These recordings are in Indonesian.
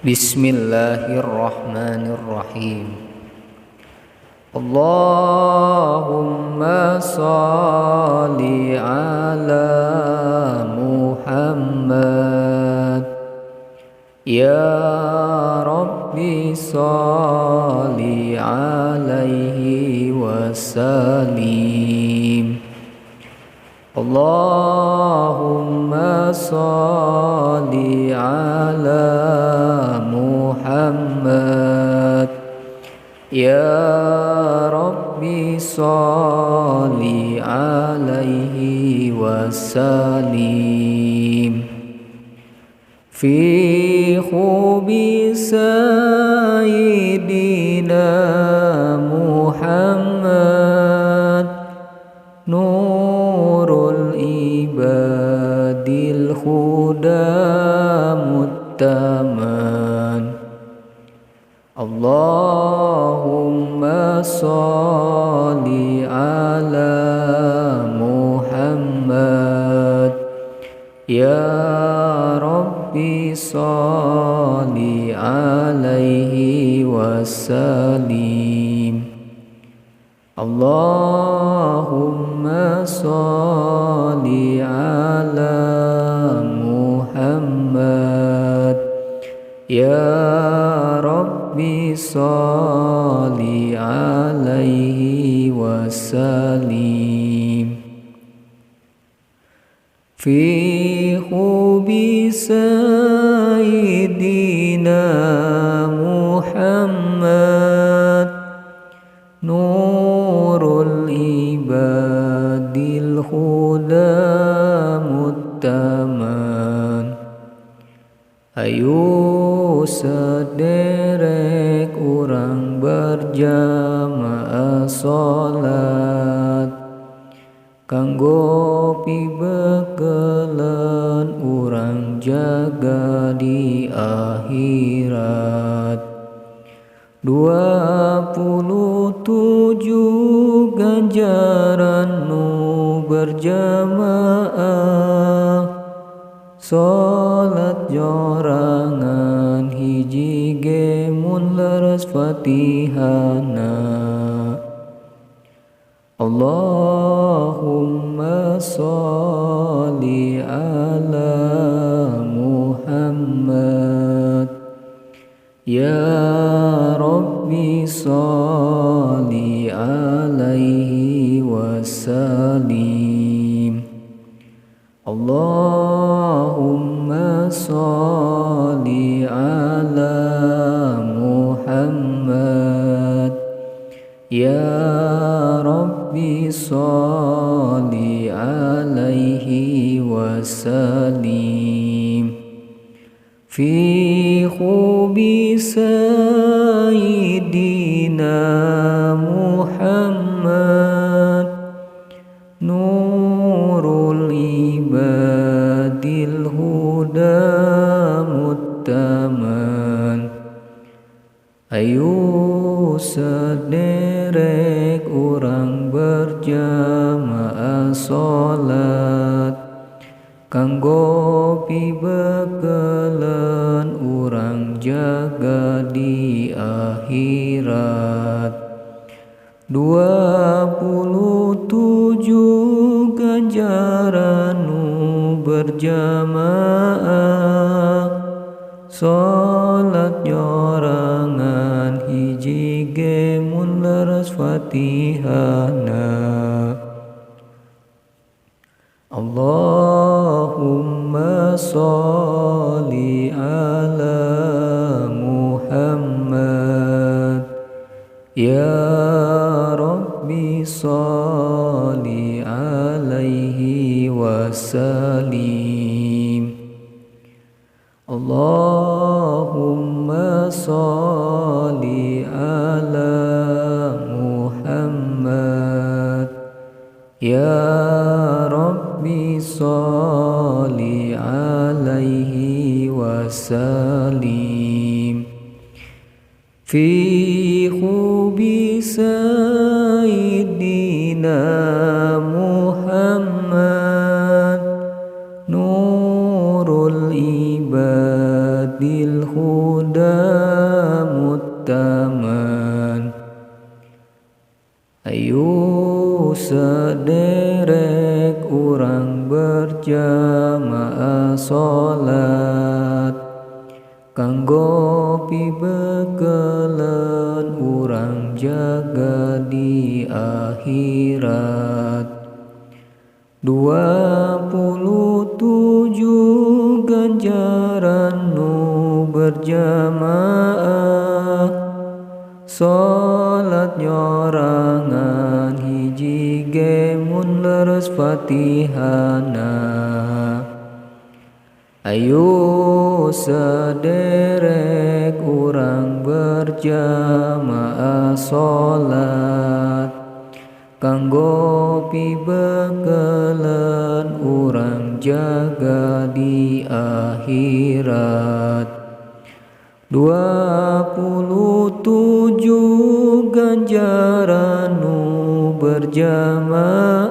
Bismillahirrahmanirrahim. Allahumma salli ala Muhammad. Ya Rabbi salli alaihi wasallim. Allahumma salli ala Muhammad. Ya Rabbi salli alaihi wasallim. Fi khubi sayyidina Muhammad, nurul ibadil huda muttaman. Allahumma salli ala Muhammad. Ya Rabbi salli alaihi wasallim. Allahumma salli ala Muhammad. Ya Rabbi salli alaihi wasallim. Fi khubi sayyidina Muhammad, nurul ibadil huda muttaman. Ayo sederek urang berjamaah salat, kanggo pibekelen urang jaga di akhirat. 27 ganjaran nu berjamaah, salat jorangan hiji ge mun leres Fatihana. Allahumma salli ala Muhammad. Ya Rabbi salli alaihi wasallim. Allahumma salli ala Muhammad. Ya Rabbi salli alaihi wasallim. Fi khubi sayyidina Muhammad, nurul ibadil huda muttaman. Ayo sederek urang berjamaah salat, kanggo pibekelen urang jaga di akhirat. 27 ganjaran nu berjamaah, salat jorangan hiji ge mun leres Fatihana. Allahumma salli ala Muhammad. Ya Rabbi salli alaihi wasallim. Allahumma salli ala Muhammad. Ya Rabbi salli alaihi wasallim. Fi khubi sayyidina Muhammad, nurul ibadil huda taman. Ayo sederek urang berjamaah sholat, kanggo pibekelen urang jaga di akhirat. 27 ganjaran nu berjamaah, sholat nyorangan hiji ge mun leres Fatihana. Ayo sederek urang berjamaah sholat, kanggo pibekelen urang jaga di akhirat. 27 ganjaran nu berjamaah,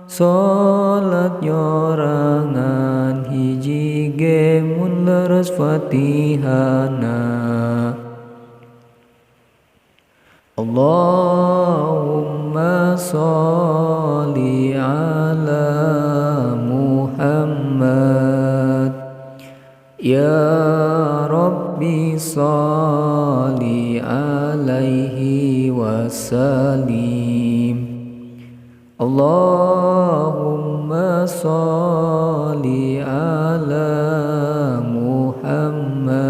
sholat nyorangan hiji ge mun leres Fatihana. Allahumma sholli ala Muhammad, ya Rabbi sholli alaihi wasallim. Allahumma sholli ala Muhammad,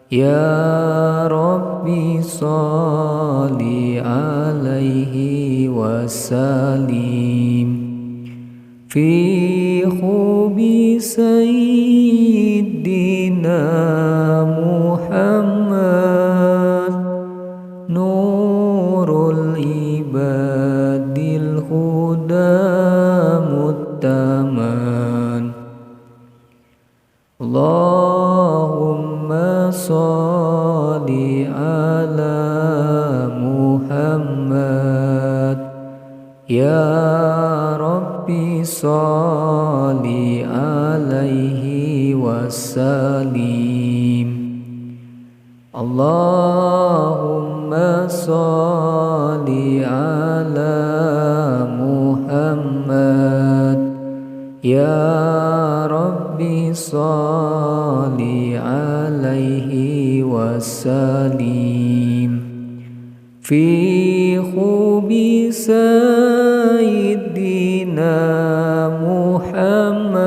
ya Rabbi sholli alaihi wasallim. Fi hubi sayyidina Muhammad, nurul ibadil huda muttaman. Allahumma sholli ala Muhammad, ya Rabbi sholli alaihi wasallim. Allahumma sholli ala Muhammad, ya Rabbi sholli alaihi wasallim. Fi hubi sayyidina Muhammad,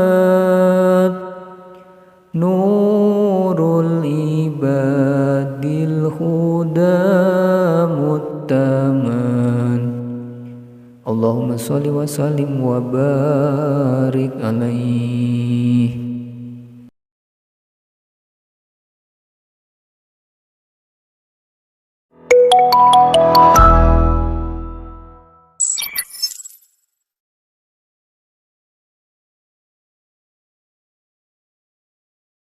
nurul ibadil huda muttaman. Allahumma sholli wa sallim wa barik alaihi.